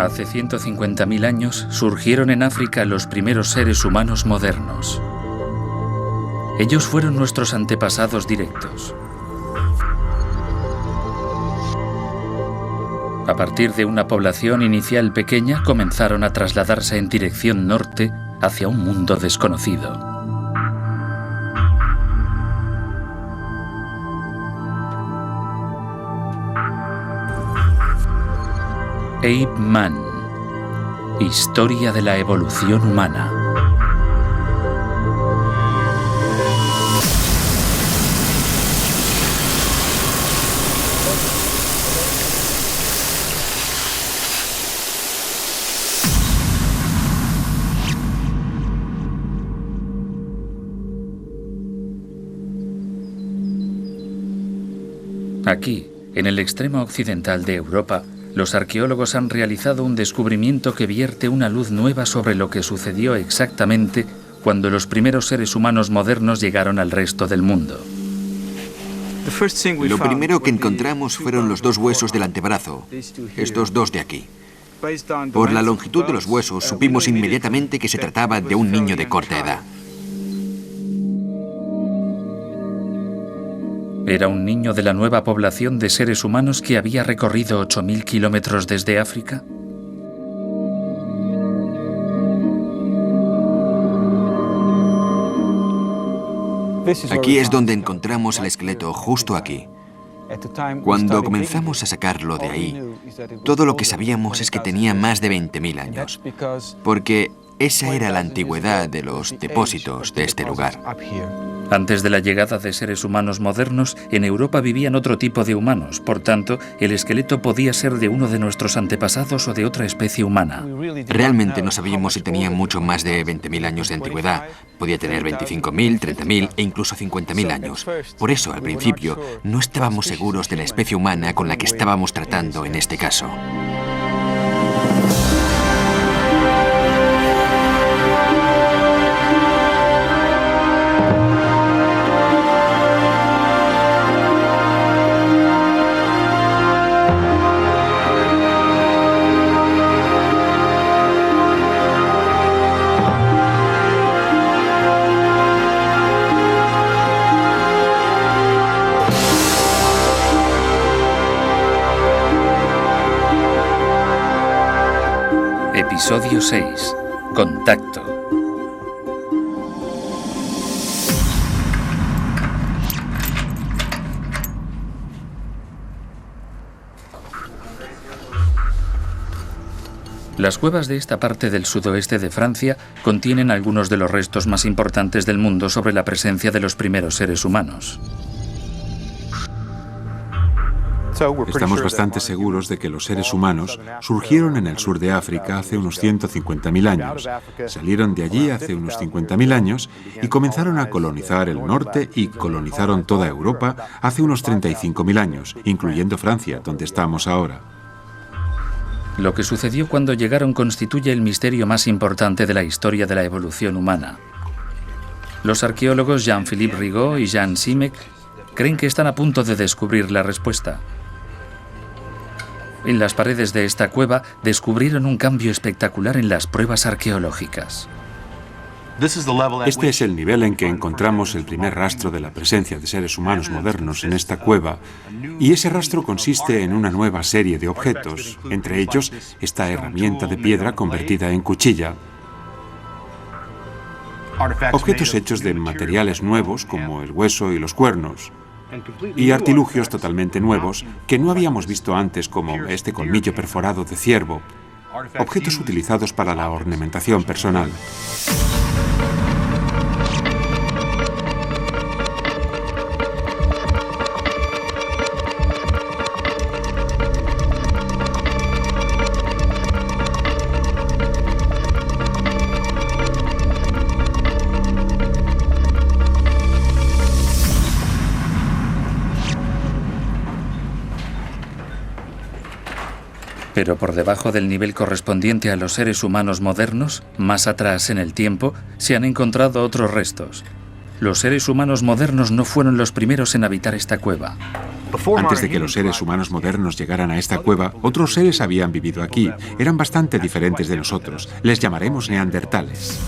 Hace 150.000 años surgieron en África los primeros seres humanos modernos. Ellos fueron nuestros antepasados directos. A partir de una población inicial pequeña, comenzaron a trasladarse en dirección norte hacia un mundo desconocido. Ape Man. Historia de la evolución humana. Aquí, en el extremo occidental de Europa, los arqueólogos han realizado un descubrimiento que vierte una luz nueva sobre lo que sucedió exactamente cuando los primeros seres humanos modernos llegaron al resto del mundo. Lo primero que encontramos fueron los dos huesos del antebrazo, estos dos de aquí. Por la longitud de los huesos supimos inmediatamente que se trataba de un niño de corta edad. Era un niño de la nueva población de seres humanos que había recorrido 8.000 kilómetros desde África. Aquí es donde encontramos el esqueleto, justo aquí. Cuando comenzamos a sacarlo de ahí, todo lo que sabíamos es que tenía más de 20.000 años, porque esa era la antigüedad de los depósitos de este lugar. Antes de la llegada de seres humanos modernos, en Europa vivían otro tipo de humanos. Por tanto, el esqueleto podía ser de uno de nuestros antepasados o de otra especie humana. Realmente no sabíamos si tenía mucho más de 20.000 años de antigüedad. Podía tener 25.000, 30.000 e incluso 50.000 años. Por eso, al principio, no estábamos seguros de la especie humana con la que estábamos tratando en este caso. Episodio 6. Contacto. Las cuevas de esta parte del sudoeste de Francia contienen algunos de los restos más importantes del mundo sobre la presencia de los primeros seres humanos. Estamos bastante seguros de que los seres humanos surgieron en el sur de África hace unos 150.000 años, salieron de allí hace unos 50.000 años y comenzaron a colonizar el norte y colonizaron toda Europa hace unos 35.000 años, incluyendo Francia, donde estamos ahora. Lo que sucedió cuando llegaron constituye el misterio más importante de la historia de la evolución humana. Los arqueólogos Jean-Philippe Rigaud y Jean Simek creen que están a punto de descubrir la respuesta. En las paredes de esta cueva descubrieron un cambio espectacular en las pruebas arqueológicas. Este es el nivel en que encontramos el primer rastro de la presencia de seres humanos modernos en esta cueva, y ese rastro consiste en una nueva serie de objetos, entre ellos esta herramienta de piedra convertida en cuchilla, objetos hechos de materiales nuevos como el hueso y los cuernos, y artilugios totalmente nuevos que no habíamos visto antes, como este colmillo perforado de ciervo, objetos utilizados para la ornamentación personal. Pero por debajo del nivel correspondiente a los seres humanos modernos, más atrás en el tiempo, se han encontrado otros restos. Los seres humanos modernos no fueron los primeros en habitar esta cueva. Antes de que los seres humanos modernos llegaran a esta cueva, otros seres habían vivido aquí. Eran bastante diferentes de nosotros. Les llamaremos neandertales.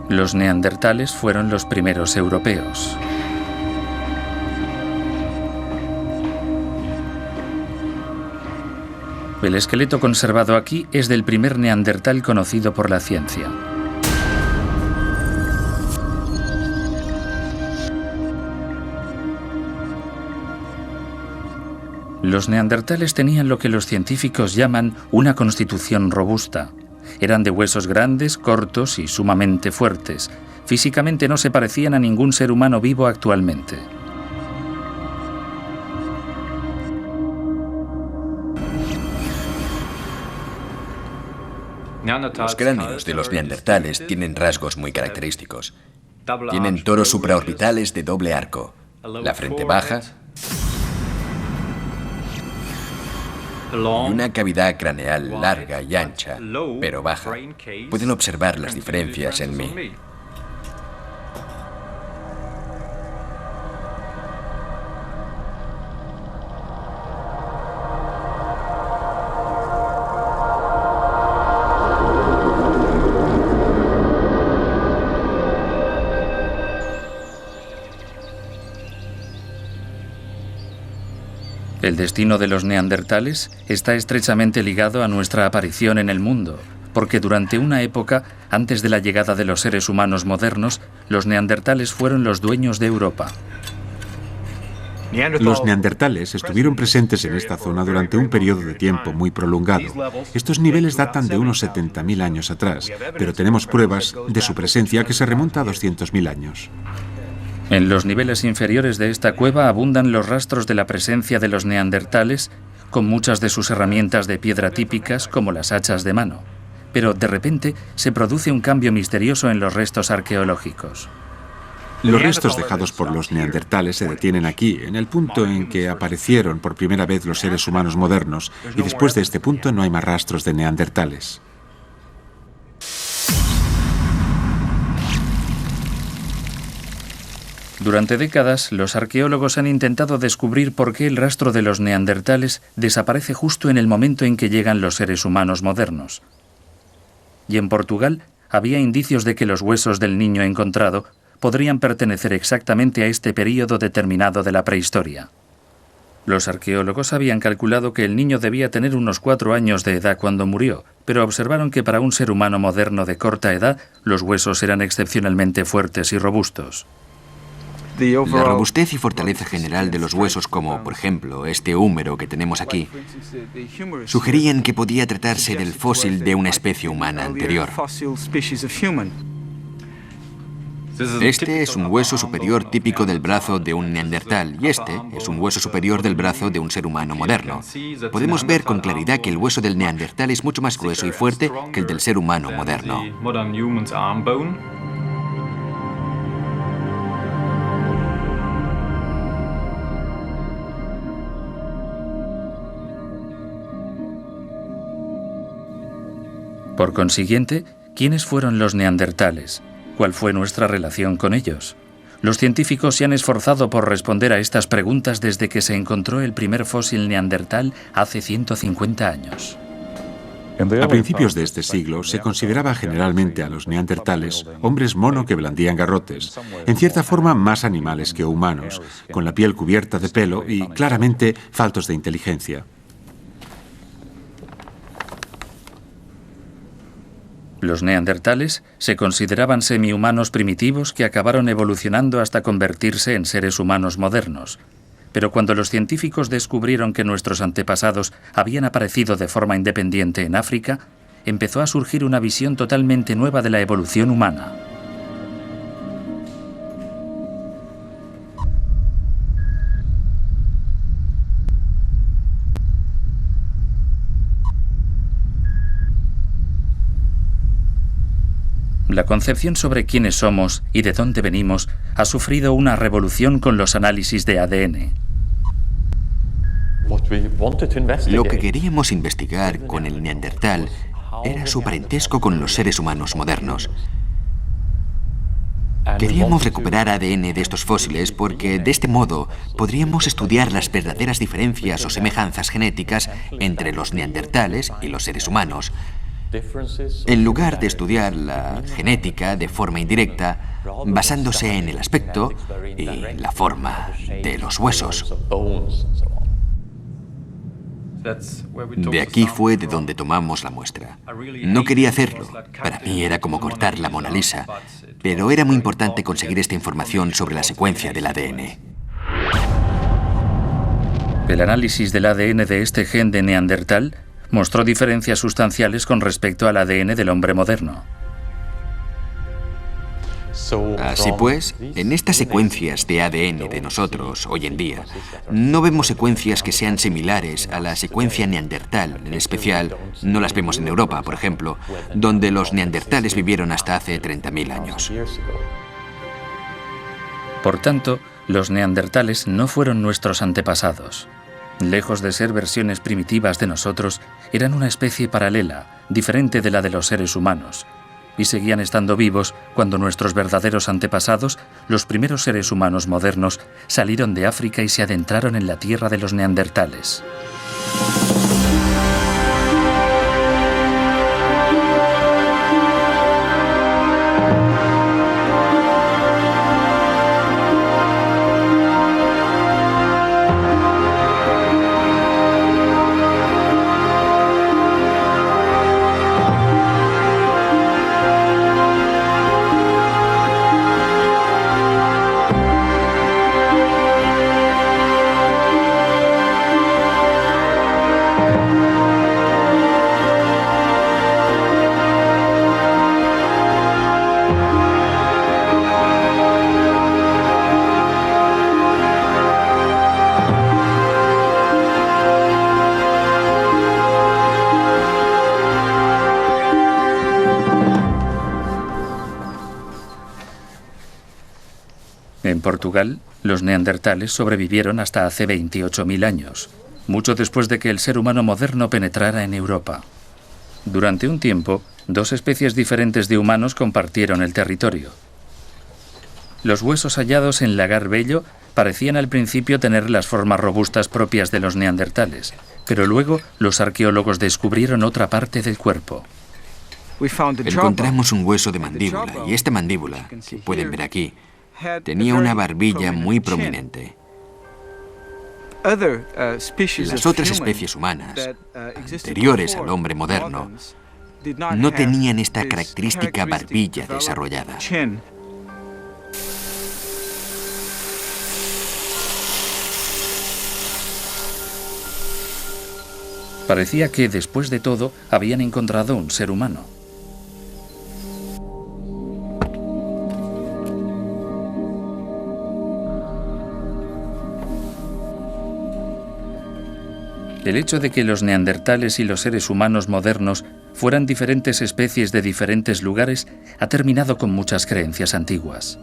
Los neandertales fueron los primeros europeos. El esqueleto conservado aquí es del primer neandertal conocido por la ciencia. Los neandertales tenían lo que los científicos llaman una constitución robusta. Eran de huesos grandes, cortos y sumamente fuertes. Físicamente no se parecían a ningún ser humano vivo actualmente. Los cráneos de los neandertales tienen rasgos muy característicos. Tienen toros supraorbitales de doble arco, la frente baja y una cavidad craneal larga y ancha, pero baja. Pueden observar las diferencias en mí. El destino de los neandertales está estrechamente ligado a nuestra aparición en el mundo, porque durante una época, antes de la llegada de los seres humanos modernos, los neandertales fueron los dueños de Europa. Los neandertales estuvieron presentes en esta zona durante un periodo de tiempo muy prolongado. Estos niveles datan de unos 70.000 años atrás, pero tenemos pruebas de su presencia que se remonta a 200.000 años. En los niveles inferiores de esta cueva abundan los rastros de la presencia de los neandertales, con muchas de sus herramientas de piedra típicas, como las hachas de mano. Pero de repente se produce un cambio misterioso en los restos arqueológicos. Los restos dejados por los neandertales se detienen aquí, en el punto en que aparecieron por primera vez los seres humanos modernos, y después de este punto no hay más rastros de neandertales. Durante décadas, los arqueólogos han intentado descubrir por qué el rastro de los neandertales desaparece justo en el momento en que llegan los seres humanos modernos. Y en Portugal había indicios de que los huesos del niño encontrado podrían pertenecer exactamente a este período determinado de la prehistoria. Los arqueólogos habían calculado que el niño debía tener unos 4 años de edad cuando murió, pero observaron que para un ser humano moderno de corta edad, los huesos eran excepcionalmente fuertes y robustos. La robustez y fortaleza general de los huesos, como por ejemplo este húmero que tenemos aquí, sugerían que podía tratarse del fósil de una especie humana anterior. Este es un hueso superior típico del brazo de un neandertal y este es un hueso superior del brazo de un ser humano moderno. Podemos ver con claridad que el hueso del neandertal es mucho más grueso y fuerte que el del ser humano moderno. Por consiguiente, ¿quiénes fueron los neandertales? ¿Cuál fue nuestra relación con ellos? Los científicos se han esforzado por responder a estas preguntas desde que se encontró el primer fósil neandertal hace 150 años. A principios de este siglo se consideraba generalmente a los neandertales hombres mono que blandían garrotes, en cierta forma más animales que humanos, con la piel cubierta de pelo y claramente faltos de inteligencia. Los neandertales se consideraban semihumanos primitivos que acabaron evolucionando hasta convertirse en seres humanos modernos. Pero cuando los científicos descubrieron que nuestros antepasados habían aparecido de forma independiente en África, empezó a surgir una visión totalmente nueva de la evolución humana. La concepción sobre quiénes somos y de dónde venimos ha sufrido una revolución con los análisis de ADN. Lo que queríamos investigar con el neandertal era su parentesco con los seres humanos modernos. Queríamos recuperar ADN de estos fósiles porque de este modo podríamos estudiar las verdaderas diferencias o semejanzas genéticas entre los neandertales y los seres humanos, en lugar de estudiar la genética de forma indirecta, basándose en el aspecto y la forma de los huesos. De aquí fue de donde tomamos la muestra. No quería hacerlo. Para mí era como cortar la Mona Lisa, pero era muy importante conseguir esta información sobre la secuencia del ADN. El análisis del ADN de este gen de neandertal mostró diferencias sustanciales con respecto al ADN del hombre moderno. Así pues, en estas secuencias de ADN de nosotros, hoy en día, no vemos secuencias que sean similares a la secuencia neandertal. En especial, no las vemos en Europa, por ejemplo, donde los neandertales vivieron hasta hace 30.000 años. Por tanto, los neandertales no fueron nuestros antepasados. Lejos de ser versiones primitivas de nosotros, eran una especie paralela, diferente de la de los seres humanos, y seguían estando vivos cuando nuestros verdaderos antepasados, los primeros seres humanos modernos, salieron de África y se adentraron en la tierra de los neandertales. En Portugal, los neandertales sobrevivieron hasta hace 28.000 años, mucho después de que el ser humano moderno penetrara en Europa. Durante un tiempo, dos especies diferentes de humanos compartieron el territorio. Los huesos hallados en Lagar Bello parecían al principio tener las formas robustas propias de los neandertales, pero luego los arqueólogos descubrieron otra parte del cuerpo. Encontramos un hueso de mandíbula, y esta mandíbula, que pueden ver aquí, tenía una barbilla muy prominente. Las otras especies humanas, anteriores al hombre moderno, no tenían esta característica barbilla desarrollada. Parecía que, después de todo, habían encontrado un ser humano. El hecho de que los neandertales y los seres humanos modernos fueran diferentes especies de diferentes lugares ha terminado con muchas creencias antiguas.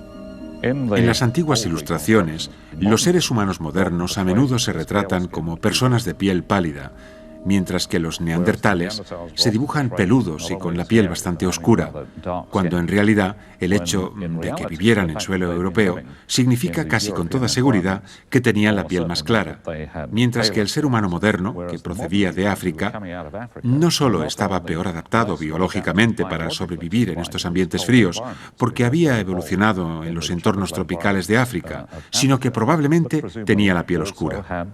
En las antiguas ilustraciones, los seres humanos modernos a menudo se retratan como personas de piel pálida, mientras que los neandertales se dibujan peludos y con la piel bastante oscura, cuando en realidad el hecho de que vivieran en suelo europeo significa casi con toda seguridad que tenían la piel más clara, mientras que el ser humano moderno, que procedía de África, no solo estaba peor adaptado biológicamente para sobrevivir en estos ambientes fríos, porque había evolucionado en los entornos tropicales de África, sino que probablemente tenía la piel oscura.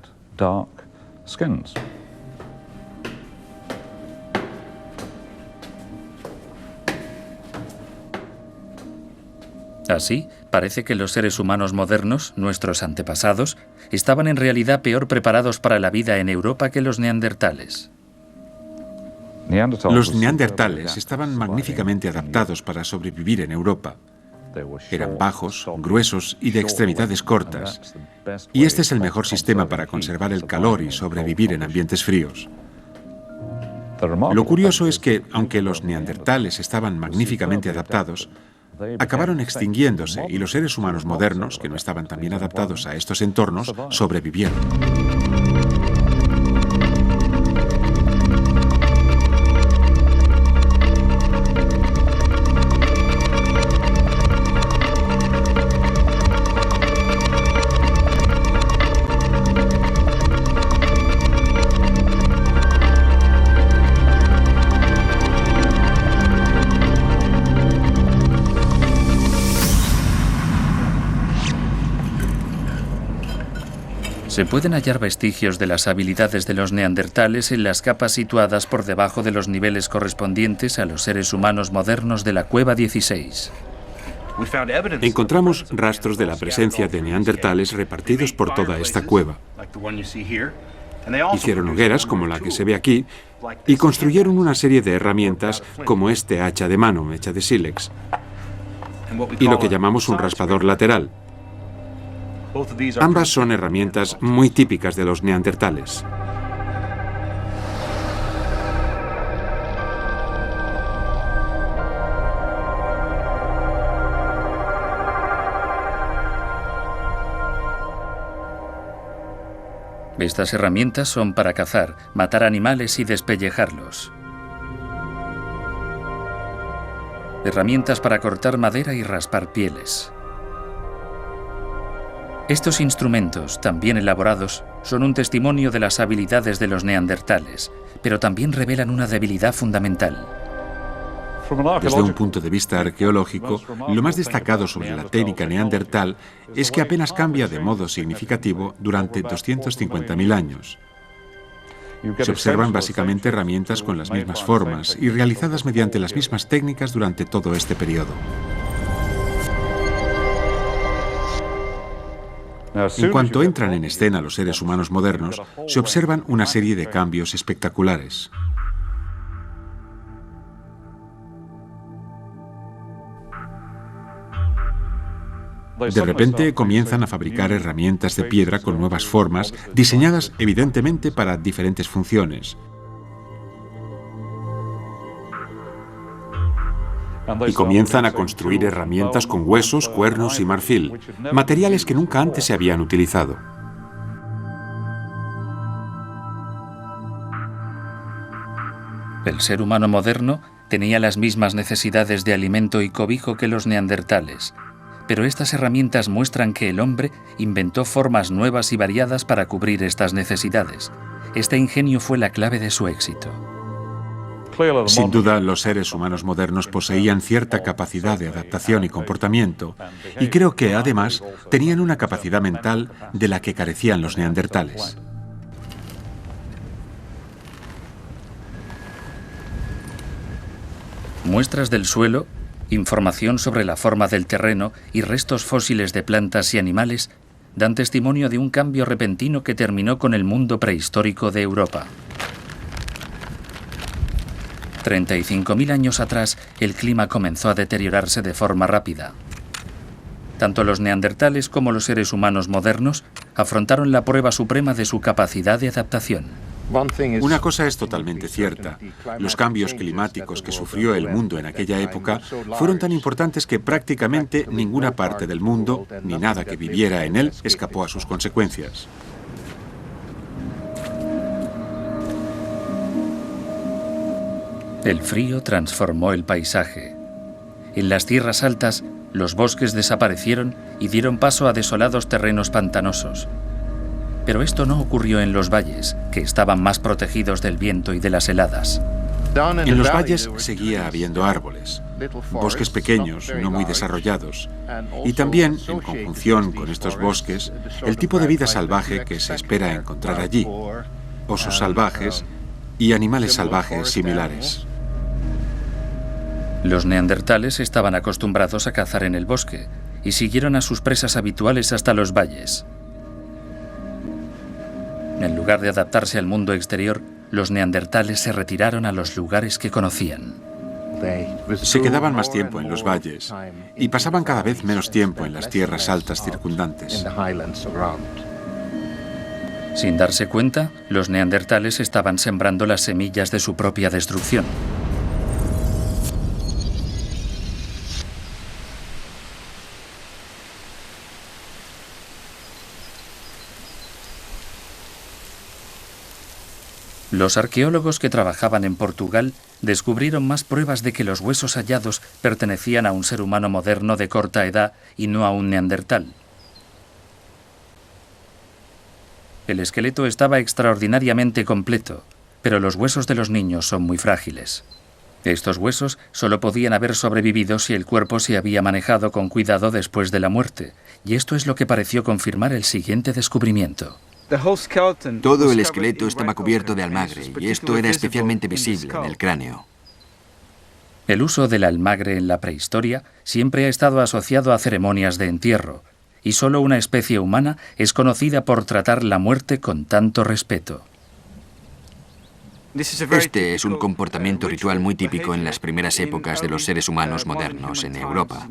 Así, parece que los seres humanos modernos, nuestros antepasados, estaban en realidad peor preparados para la vida en Europa que los neandertales. Los neandertales estaban magníficamente adaptados para sobrevivir en Europa. Eran bajos, gruesos y de extremidades cortas. Y este es el mejor sistema para conservar el calor y sobrevivir en ambientes fríos. Lo curioso es que, aunque los neandertales estaban magníficamente adaptados, acabaron extinguiéndose y los seres humanos modernos, que no estaban tan bien adaptados a estos entornos, sobrevivieron. Se pueden hallar vestigios de las habilidades de los neandertales en las capas situadas por debajo de los niveles correspondientes a los seres humanos modernos de la cueva 16. Encontramos rastros de la presencia de neandertales repartidos por toda esta cueva. Hicieron hogueras como la que se ve aquí y construyeron una serie de herramientas como este hacha de mano hecha de sílex y lo que llamamos un raspador lateral. Ambas son herramientas muy típicas de los neandertales. Estas herramientas son para cazar, matar animales y despellejarlos. Herramientas para cortar madera y raspar pieles. Estos instrumentos, tan bien elaborados, son un testimonio de las habilidades de los neandertales, pero también revelan una debilidad fundamental. Desde un punto de vista arqueológico, lo más destacado sobre la técnica neandertal es que apenas cambia de modo significativo durante 250.000 años. Se observan básicamente herramientas con las mismas formas y realizadas mediante las mismas técnicas durante todo este periodo. En cuanto entran en escena los seres humanos modernos, se observan una serie de cambios espectaculares. De repente comienzan a fabricar herramientas de piedra con nuevas formas, diseñadas evidentemente para diferentes funciones. Y comienzan a construir herramientas con huesos, cuernos y marfil, materiales que nunca antes se habían utilizado. El ser humano moderno tenía las mismas necesidades de alimento y cobijo que los neandertales, pero estas herramientas muestran que el hombre inventó formas nuevas y variadas para cubrir estas necesidades. Este ingenio fue la clave de su éxito. Sin duda, los seres humanos modernos poseían cierta capacidad de adaptación y comportamiento, y creo que, además, tenían una capacidad mental de la que carecían los neandertales. Muestras del suelo, información sobre la forma del terreno y restos fósiles de plantas y animales dan testimonio de un cambio repentino que terminó con el mundo prehistórico de Europa. 35.000 años atrás, el clima comenzó a deteriorarse de forma rápida. Tanto los neandertales como los seres humanos modernos afrontaron la prueba suprema de su capacidad de adaptación. Una cosa es totalmente cierta. Los cambios climáticos que sufrió el mundo en aquella época fueron tan importantes que prácticamente ninguna parte del mundo, ni nada que viviera en él, escapó a sus consecuencias. El frío transformó el paisaje. En las tierras altas, los bosques desaparecieron y dieron paso a desolados terrenos pantanosos. Pero esto no ocurrió en los valles, que estaban más protegidos del viento y de las heladas. En los valles seguía habiendo árboles, bosques pequeños, no muy desarrollados, y también, en conjunción con estos bosques, el tipo de vida salvaje que se espera encontrar allí, osos salvajes y animales salvajes similares. Los neandertales estaban acostumbrados a cazar en el bosque y siguieron a sus presas habituales hasta los valles. En lugar de adaptarse al mundo exterior, los neandertales se retiraron a los lugares que conocían. Se quedaban más tiempo en los valles y pasaban cada vez menos tiempo en las tierras altas circundantes. Sin darse cuenta, los neandertales estaban sembrando las semillas de su propia destrucción. Los arqueólogos que trabajaban en Portugal descubrieron más pruebas de que los huesos hallados pertenecían a un ser humano moderno de corta edad y no a un neandertal. El esqueleto estaba extraordinariamente completo, pero los huesos de los niños son muy frágiles. Estos huesos solo podían haber sobrevivido si el cuerpo se había manejado con cuidado después de la muerte, y esto es lo que pareció confirmar el siguiente descubrimiento. Todo el esqueleto estaba cubierto de almagre y esto era especialmente visible en el cráneo. El uso del almagre en la prehistoria siempre ha estado asociado a ceremonias de entierro, y solo una especie humana es conocida por tratar la muerte con tanto respeto. Este es un comportamiento ritual muy típico en las primeras épocas de los seres humanos modernos en Europa.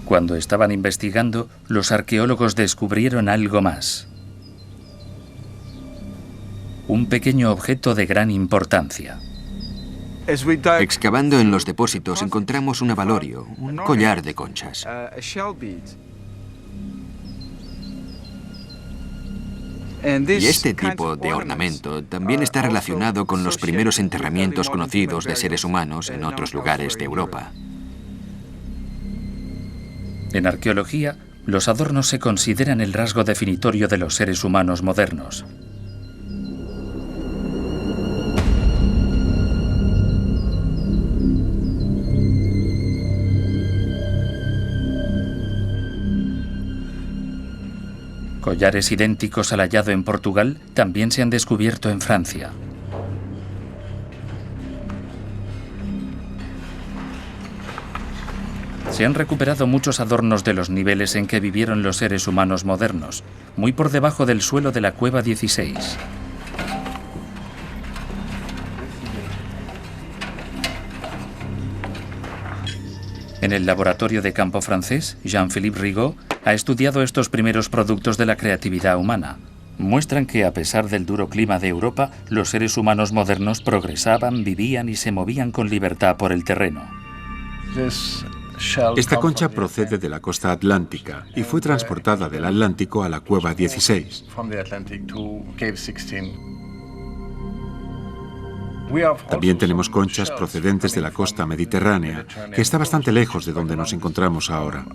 Cuando estaban investigando, los arqueólogos descubrieron algo más. Un pequeño objeto de gran importancia. Excavando en los depósitos encontramos un abalorio, un collar de conchas. Y este tipo de ornamento también está relacionado con los primeros enterramientos conocidos de seres humanos en otros lugares de Europa. En arqueología, los adornos se consideran el rasgo definitorio de los seres humanos modernos. Collares idénticos al hallado en Portugal también se han descubierto en Francia. Se han recuperado muchos adornos de los niveles en que vivieron los seres humanos modernos, muy por debajo del suelo de la cueva 16. En el laboratorio de campo francés, Jean-Philippe Rigaud ha estudiado estos primeros productos de la creatividad humana. Muestran que, a pesar del duro clima de Europa, los seres humanos modernos progresaban, vivían y se movían con libertad por el terreno. Esta concha procede de la costa atlántica y fue transportada del Atlántico a la cueva 16. También tenemos conchas procedentes de la costa mediterránea, que está bastante lejos de donde nos encontramos ahora.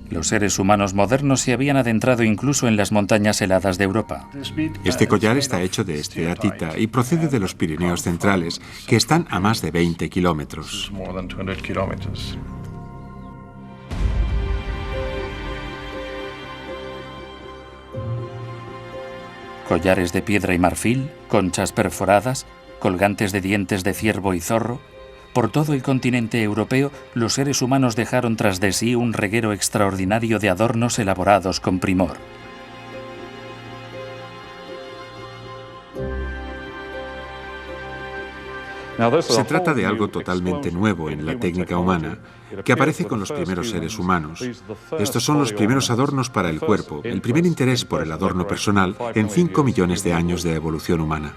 Los seres humanos modernos se habían adentrado incluso en las montañas heladas de Europa. Este collar está hecho de esteatita y procede de los Pirineos centrales, que están a más de 20 kilómetros. Collares de piedra y marfil, conchas perforadas, colgantes de dientes de ciervo y zorro. Por todo el continente europeo, los seres humanos dejaron tras de sí un reguero extraordinario de adornos elaborados con primor. Se trata de algo totalmente nuevo en la técnica humana, que aparece con los primeros seres humanos. Estos son los primeros adornos para el cuerpo, el primer interés por el adorno personal en 5 millones de años de evolución humana.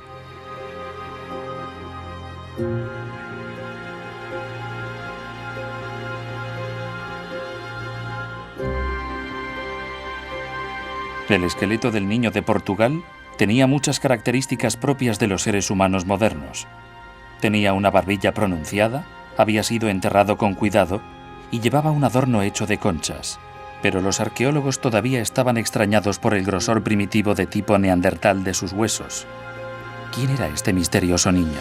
El esqueleto del niño de Portugal tenía muchas características propias de los seres humanos modernos. Tenía una barbilla pronunciada, había sido enterrado con cuidado y llevaba un adorno hecho de conchas. Pero los arqueólogos todavía estaban extrañados por el grosor primitivo de tipo neandertal de sus huesos. ¿Quién era este misterioso niño?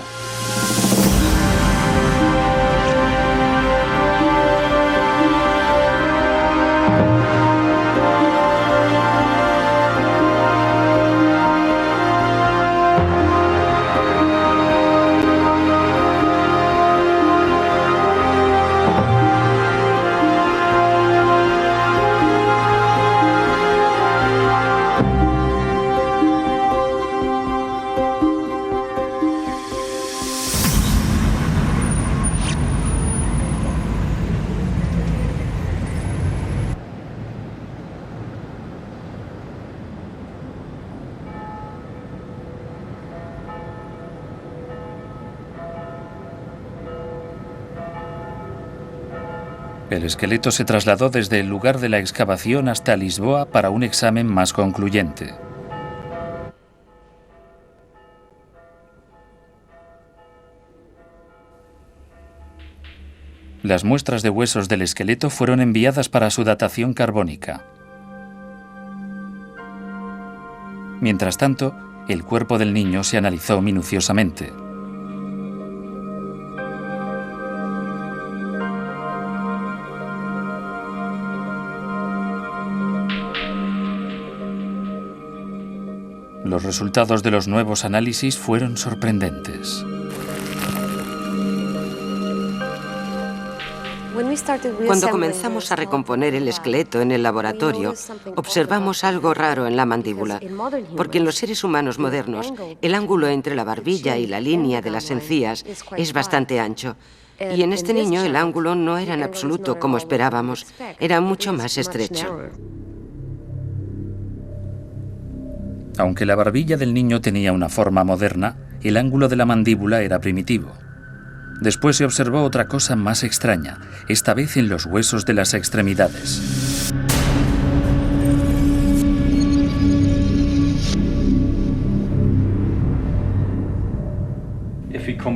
El esqueleto se trasladó desde el lugar de la excavación hasta Lisboa para un examen más concluyente. Las muestras de huesos del esqueleto fueron enviadas para su datación carbónica. Mientras tanto, el cuerpo del niño se analizó minuciosamente. Los resultados de los nuevos análisis fueron sorprendentes. Cuando comenzamos a recomponer el esqueleto en el laboratorio, observamos algo raro en la mandíbula, porque en los seres humanos modernos, el ángulo entre la barbilla y la línea de las encías es bastante ancho. Y en este niño el ángulo no era en absoluto como esperábamos, era mucho más estrecho. Aunque la barbilla del niño tenía una forma moderna, el ángulo de la mandíbula era primitivo. Después se observó otra cosa más extraña, esta vez en los huesos de las extremidades.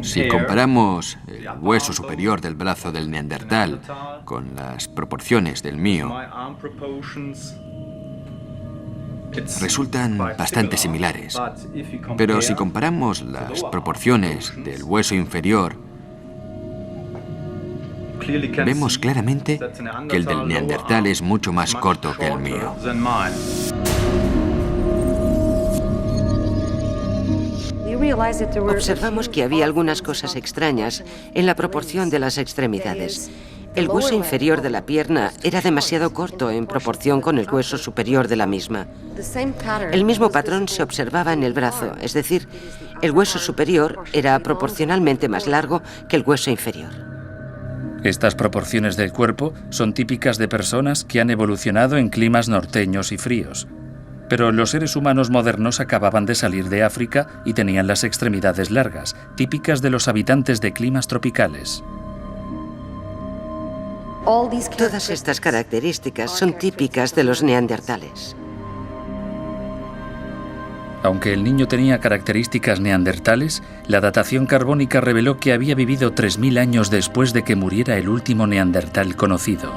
Si comparamos el hueso superior del brazo del neandertal con las proporciones del mío, resultan bastante similares. Pero si comparamos las proporciones del hueso inferior, vemos claramente que el del neandertal es mucho más corto que el mío. Observamos que había algunas cosas extrañas en la proporción de las extremidades. El hueso inferior de la pierna era demasiado corto en proporción con el hueso superior de la misma. El mismo patrón se observaba en el brazo, es decir, el hueso superior era proporcionalmente más largo que el hueso inferior. Estas proporciones del cuerpo son típicas de personas que han evolucionado en climas norteños y fríos. Pero los seres humanos modernos acababan de salir de África y tenían las extremidades largas, típicas de los habitantes de climas tropicales. Todas estas características son típicas de los neandertales. Aunque el niño tenía características neandertales, la datación carbónica reveló que había vivido 3000 años después de que muriera el último neandertal conocido.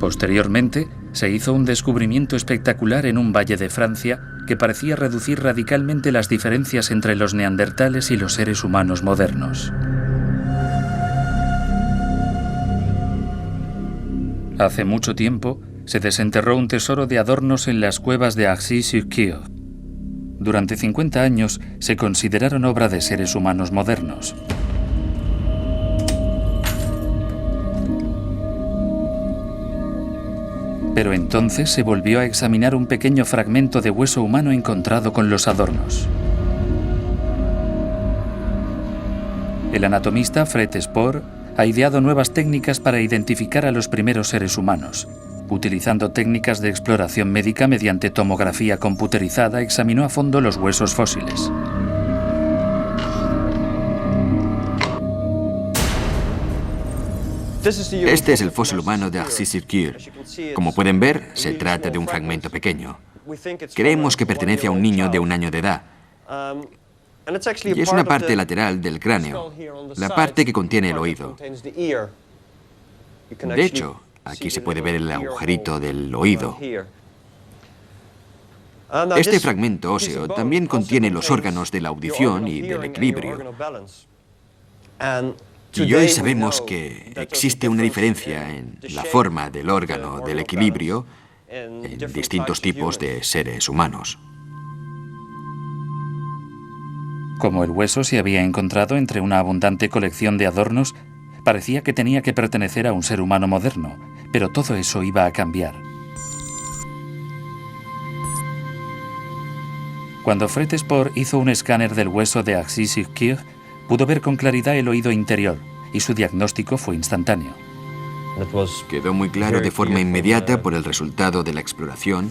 Posteriormente, se hizo un descubrimiento espectacular en un valle de Francia que parecía reducir radicalmente las diferencias entre los neandertales y los seres humanos modernos. Hace mucho tiempo, se desenterró un tesoro de adornos en las cuevas de Arcis-sur-Kure. Durante 50 años, se consideraron obra de seres humanos modernos. Pero entonces se volvió a examinar un pequeño fragmento de hueso humano encontrado con los adornos. El anatomista Fred Spoor ha ideado nuevas técnicas para identificar a los primeros seres humanos. Utilizando técnicas de exploración médica mediante tomografía computerizada, examinó a fondo los huesos fósiles. Este es el fósil humano de Arcis-sur-Kure. Como pueden ver, se trata de un fragmento pequeño. Creemos que pertenece a un niño de 1 año de edad. Y es una parte lateral del cráneo, la parte que contiene el oído. De hecho, aquí se puede ver el agujerito del oído. Este fragmento óseo también contiene los órganos de la audición y del equilibrio. Y hoy sabemos que existe una diferencia en la forma del órgano del equilibrio en distintos tipos de seres humanos. Como el hueso se había encontrado entre una abundante colección de adornos, parecía que tenía que pertenecer a un ser humano moderno, pero todo eso iba a cambiar. Cuando Fred Spoor hizo un escáner del hueso de Arcis-sur-Kure, pudo ver con claridad el oído interior, y su diagnóstico fue instantáneo. Quedó muy claro de forma inmediata por el resultado de la exploración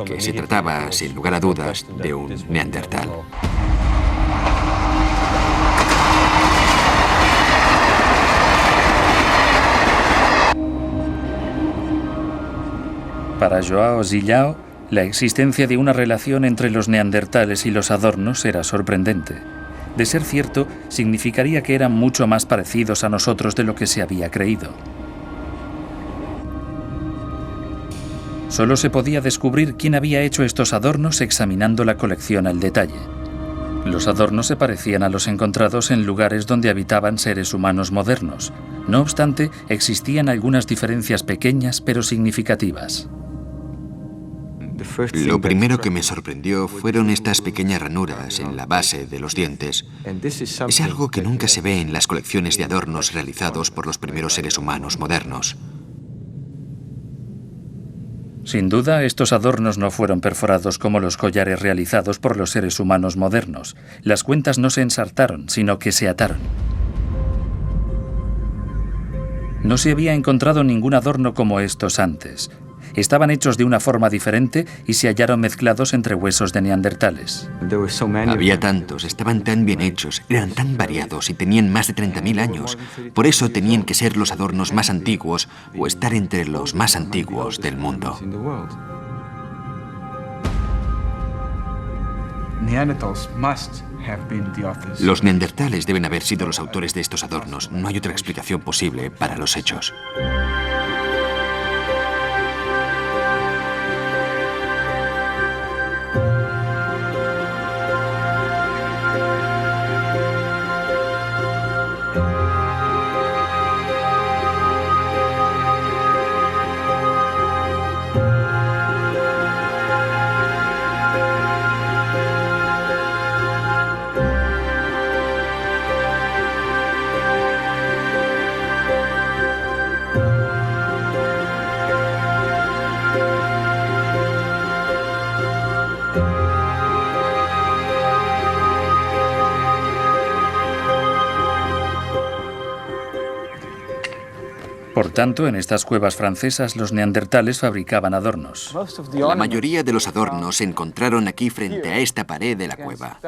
que se trataba, sin lugar a dudas, de un neandertal. Para Joao Zillao, la existencia de una relación entre los neandertales y los adornos era sorprendente. De ser cierto, significaría que eran mucho más parecidos a nosotros de lo que se había creído. Solo se podía descubrir quién había hecho estos adornos examinando la colección al detalle. Los adornos se parecían a los encontrados en lugares donde habitaban seres humanos modernos. No obstante, existían algunas diferencias pequeñas pero significativas. Lo primero que me sorprendió fueron estas pequeñas ranuras en la base de los dientes. Es algo que nunca se ve en las colecciones de adornos realizados por los primeros seres humanos modernos. Sin duda, estos adornos no fueron perforados como los collares realizados por los seres humanos modernos. Las cuentas no se ensartaron, sino que se ataron. No se había encontrado ningún adorno como estos antes. Estaban hechos de una forma diferente y se hallaron mezclados entre huesos de neandertales. Había tantos, estaban tan bien hechos, eran tan variados y tenían más de 30.000 años. Por eso tenían que ser los adornos más antiguos o estar entre los más antiguos del mundo. Los neandertales deben haber sido los autores de estos adornos. No hay otra explicación posible para los hechos. Por tanto, en estas cuevas francesas los neandertales fabricaban adornos. La mayoría de los adornos se encontraron aquí frente a esta pared de la cueva.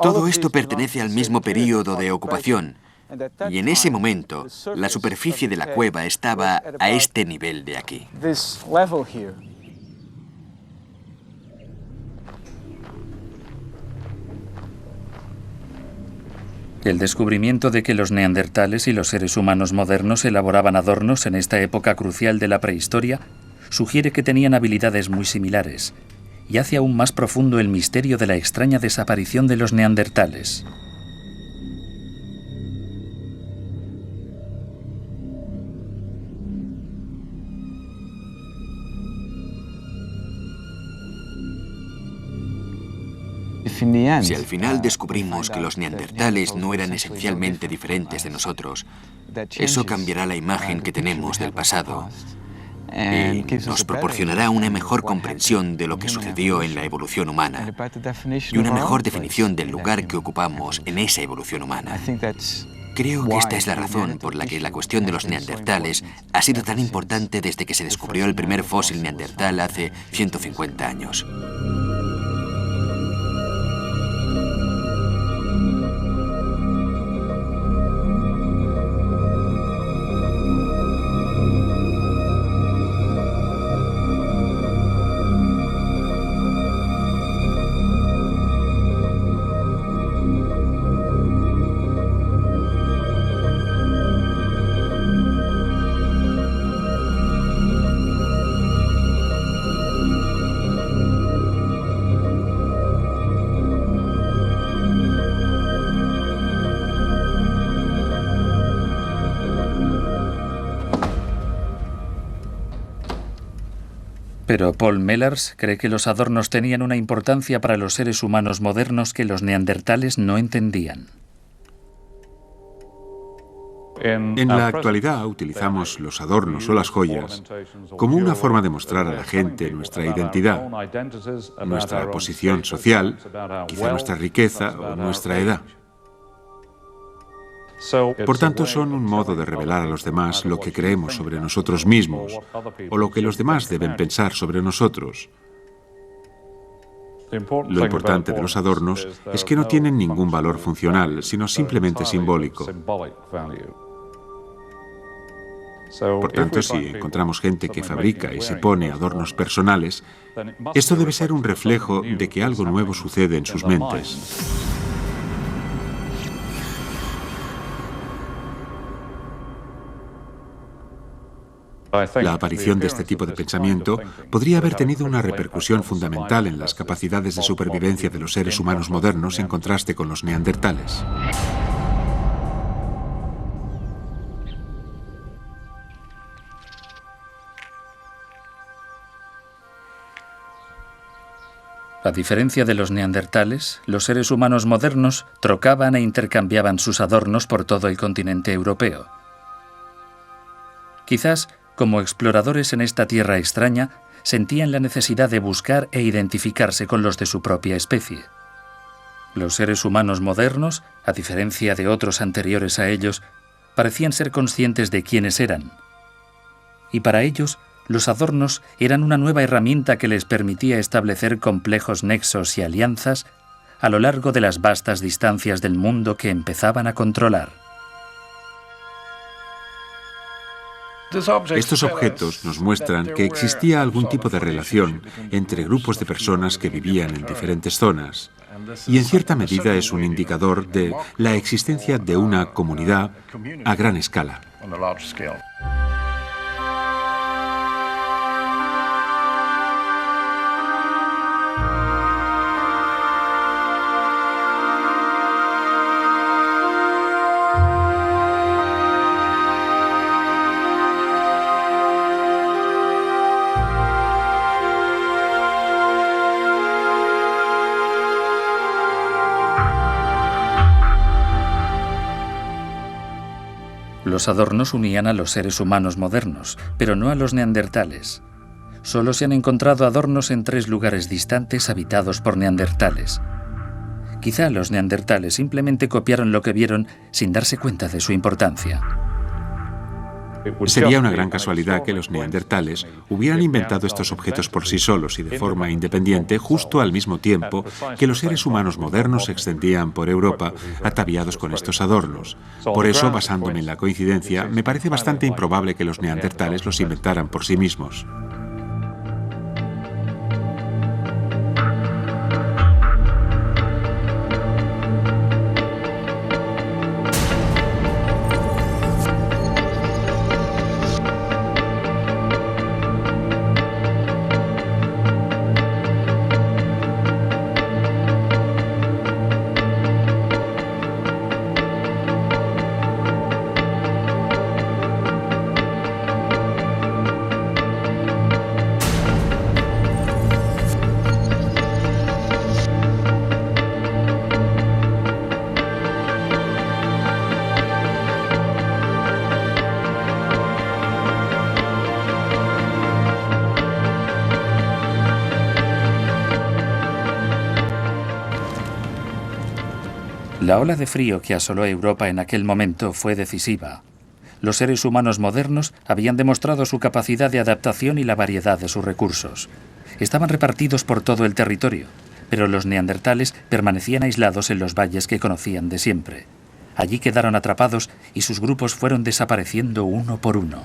Todo esto pertenece al mismo período de ocupación, y en ese momento la superficie de la cueva estaba a este nivel de aquí. El descubrimiento de que los neandertales y los seres humanos modernos elaboraban adornos en esta época crucial de la prehistoria sugiere que tenían habilidades muy similares y hace aún más profundo el misterio de la extraña desaparición de los neandertales. Si al final descubrimos que los neandertales no eran esencialmente diferentes de nosotros, eso cambiará la imagen que tenemos del pasado y nos proporcionará una mejor comprensión de lo que sucedió en la evolución humana y una mejor definición del lugar que ocupamos en esa evolución humana. Creo que esta es la razón por la que la cuestión de los neandertales ha sido tan importante desde que se descubrió el primer fósil neandertal hace 150 años. Pero Paul Mellars cree que los adornos tenían una importancia para los seres humanos modernos que los neandertales no entendían. En la actualidad utilizamos los adornos o las joyas como una forma de mostrar a la gente nuestra identidad, nuestra posición social, quizá nuestra riqueza o nuestra edad. Por tanto, son un modo de revelar a los demás lo que creemos sobre nosotros mismos o lo que los demás deben pensar sobre nosotros. Lo importante de los adornos es que no tienen ningún valor funcional, sino simplemente simbólico. Por tanto, si encontramos gente que fabrica y se pone adornos personales, esto debe ser un reflejo de que algo nuevo sucede en sus mentes. La aparición de este tipo de pensamiento podría haber tenido una repercusión fundamental en las capacidades de supervivencia de los seres humanos modernos en contraste con los neandertales. A diferencia de los neandertales, los seres humanos modernos trocaban e intercambiaban sus adornos por todo el continente europeo. Quizás, como exploradores en esta tierra extraña, sentían la necesidad de buscar e identificarse con los de su propia especie. Los seres humanos modernos, a diferencia de otros anteriores a ellos, parecían ser conscientes de quiénes eran. Y para ellos, los adornos eran una nueva herramienta que les permitía establecer complejos nexos y alianzas a lo largo de las vastas distancias del mundo que empezaban a controlar. Estos objetos nos muestran que existía algún tipo de relación entre grupos de personas que vivían en diferentes zonas, y en cierta medida es un indicador de la existencia de una comunidad a gran escala. Los adornos unían a los seres humanos modernos, pero no a los neandertales. Solo se han encontrado adornos en 3 lugares distantes habitados por neandertales. Quizá los neandertales simplemente copiaron lo que vieron sin darse cuenta de su importancia. Sería una gran casualidad que los neandertales hubieran inventado estos objetos por sí solos y de forma independiente justo al mismo tiempo que los seres humanos modernos se extendían por Europa ataviados con estos adornos. Por eso, basándome en la coincidencia, me parece bastante improbable que los neandertales los inventaran por sí mismos. La ola de frío que asoló Europa en aquel momento fue decisiva. Los seres humanos modernos habían demostrado su capacidad de adaptación y la variedad de sus recursos. Estaban repartidos por todo el territorio, pero los neandertales permanecían aislados en los valles que conocían de siempre. Allí quedaron atrapados y sus grupos fueron desapareciendo uno por uno.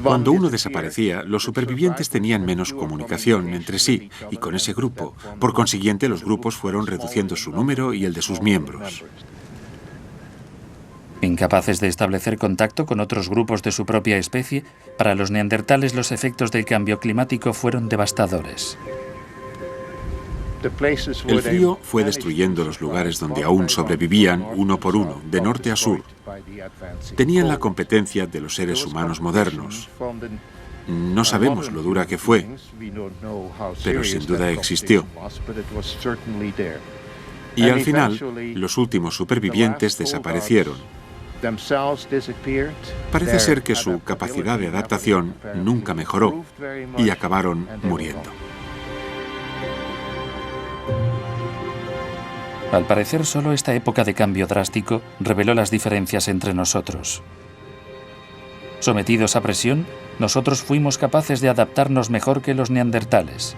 Cuando uno desaparecía, los supervivientes tenían menos comunicación entre sí y con ese grupo. Por consiguiente, los grupos fueron reduciendo su número y el de sus miembros. Incapaces de establecer contacto con otros grupos de su propia especie, para los neandertales los efectos del cambio climático fueron devastadores. El frío fue destruyendo los lugares donde aún sobrevivían uno por uno, de norte a sur. Tenían la competencia de los seres humanos modernos. No sabemos lo dura que fue, pero sin duda existió. Y al final, los últimos supervivientes desaparecieron. Parece ser que su capacidad de adaptación nunca mejoró y acabaron muriendo. Al parecer, solo esta época de cambio drástico reveló las diferencias entre nosotros. Sometidos a presión, nosotros fuimos capaces de adaptarnos mejor que los neandertales.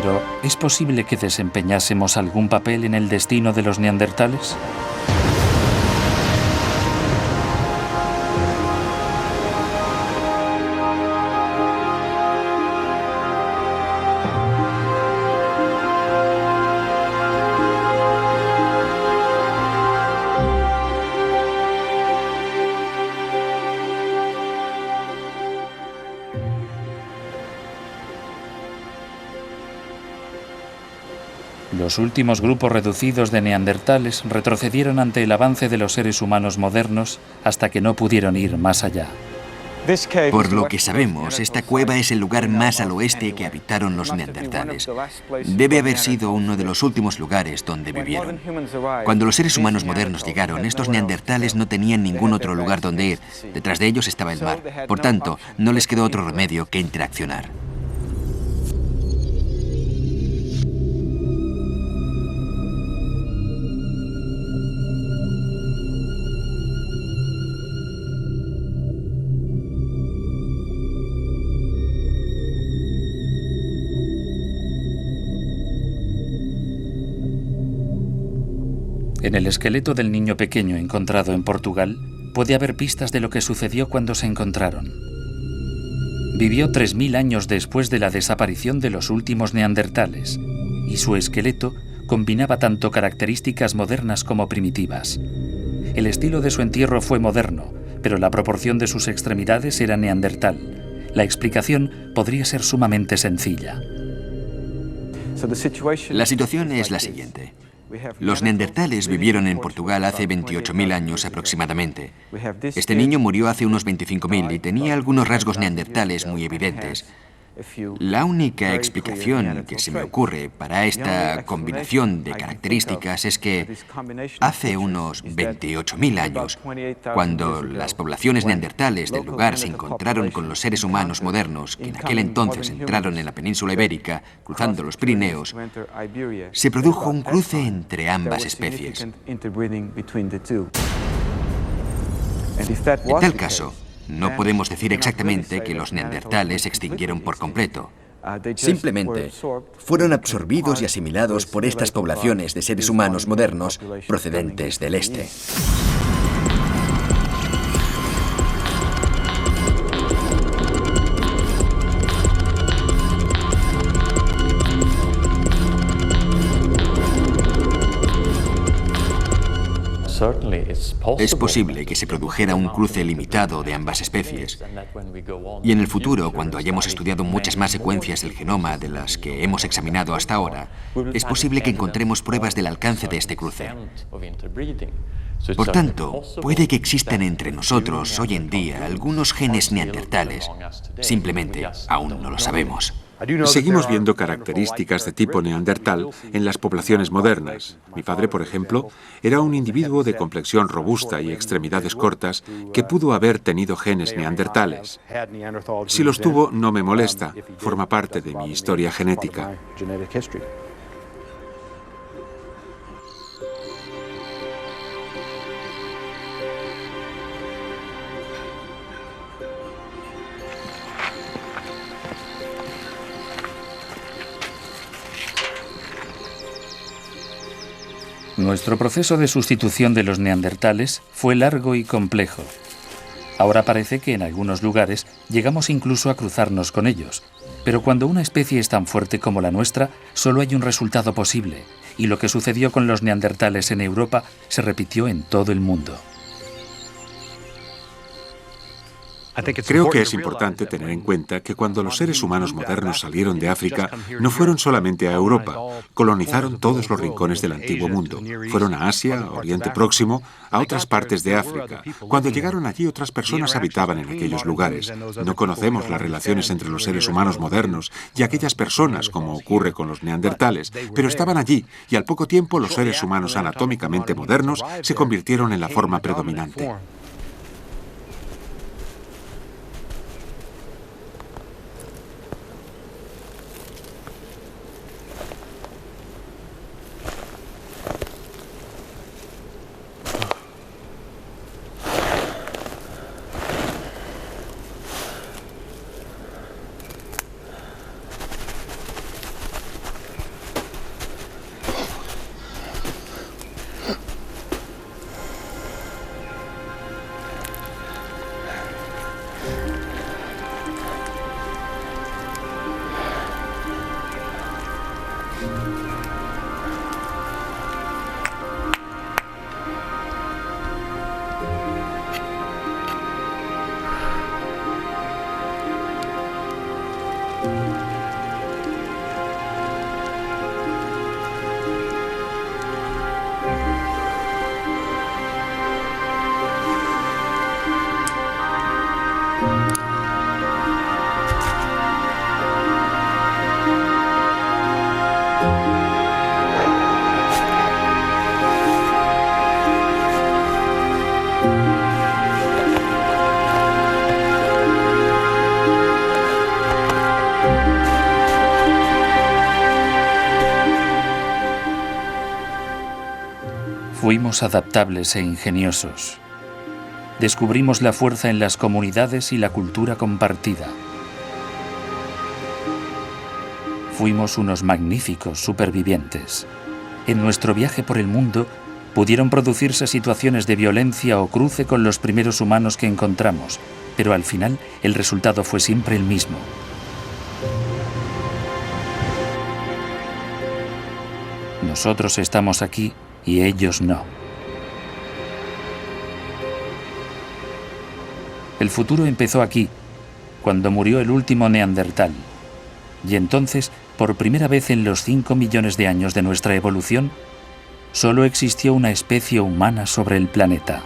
Pero, ¿es posible que desempeñásemos algún papel en el destino de los neandertales? Los últimos grupos reducidos de neandertales retrocedieron ante el avance de los seres humanos modernos hasta que no pudieron ir más allá. Por lo que sabemos, esta cueva es el lugar más al oeste que habitaron los neandertales. Debe haber sido uno de los últimos lugares donde vivieron. Cuando los seres humanos modernos llegaron, estos neandertales no tenían ningún otro lugar donde ir. Detrás de ellos estaba el mar. Por tanto, no les quedó otro remedio que interaccionar. En el esqueleto del niño pequeño encontrado en Portugal puede haber pistas de lo que sucedió cuando se encontraron. Vivió 3000 años después de la desaparición de los últimos neandertales, y su esqueleto combinaba tanto características modernas como primitivas. El estilo de su entierro fue moderno, pero la proporción de sus extremidades era neandertal. La explicación podría ser sumamente sencilla. La situación es la siguiente. Los neandertales vivieron en Portugal hace 28.000 años aproximadamente. Este niño murió hace unos 25.000 y tenía algunos rasgos neandertales muy evidentes. La única explicación que se me ocurre para esta combinación de características es que hace unos 28.000 años, cuando las poblaciones neandertales del lugar se encontraron con los seres humanos modernos, que en aquel entonces entraron en la península ibérica, cruzando los Pirineos, se produjo un cruce entre ambas especies. En tal caso, no podemos decir exactamente que los neandertales se extinguieron por completo. Simplemente fueron absorbidos y asimilados por estas poblaciones de seres humanos modernos procedentes del este. Es posible que se produjera un cruce limitado de ambas especies. Y en el futuro, cuando hayamos estudiado muchas más secuencias del genoma de las que hemos examinado hasta ahora, es posible que encontremos pruebas del alcance de este cruce. Por tanto, puede que existan entre nosotros hoy en día algunos genes neandertales. Simplemente aún no lo sabemos. Seguimos viendo características de tipo neandertal en las poblaciones modernas. Mi padre, por ejemplo, era un individuo de complexión robusta y extremidades cortas que pudo haber tenido genes neandertales. Si los tuvo, no me molesta, forma parte de mi historia genética. Nuestro proceso de sustitución de los neandertales fue largo y complejo. Ahora parece que en algunos lugares llegamos incluso a cruzarnos con ellos, pero cuando una especie es tan fuerte como la nuestra, solo hay un resultado posible, y lo que sucedió con los neandertales en Europa se repitió en todo el mundo. Creo que es importante tener en cuenta que cuando los seres humanos modernos salieron de África, no fueron solamente a Europa, colonizaron todos los rincones del antiguo mundo. Fueron a Asia, a Oriente Próximo, a otras partes de África. Cuando llegaron allí, otras personas habitaban en aquellos lugares. No conocemos las relaciones entre los seres humanos modernos y aquellas personas, como ocurre con los neandertales, pero estaban allí, y al poco tiempo los seres humanos anatómicamente modernos se convirtieron en la forma predominante. Fuimos adaptables e ingeniosos. Descubrimos la fuerza en las comunidades y la cultura compartida. Fuimos unos magníficos supervivientes. En nuestro viaje por el mundo pudieron producirse situaciones de violencia o cruce con los primeros humanos que encontramos, pero al final el resultado fue siempre el mismo. Nosotros estamos aquí y ellos no. El futuro empezó aquí, cuando murió el último neandertal. Y entonces, por primera vez en los 5 millones de años de nuestra evolución, solo existió una especie humana sobre el planeta.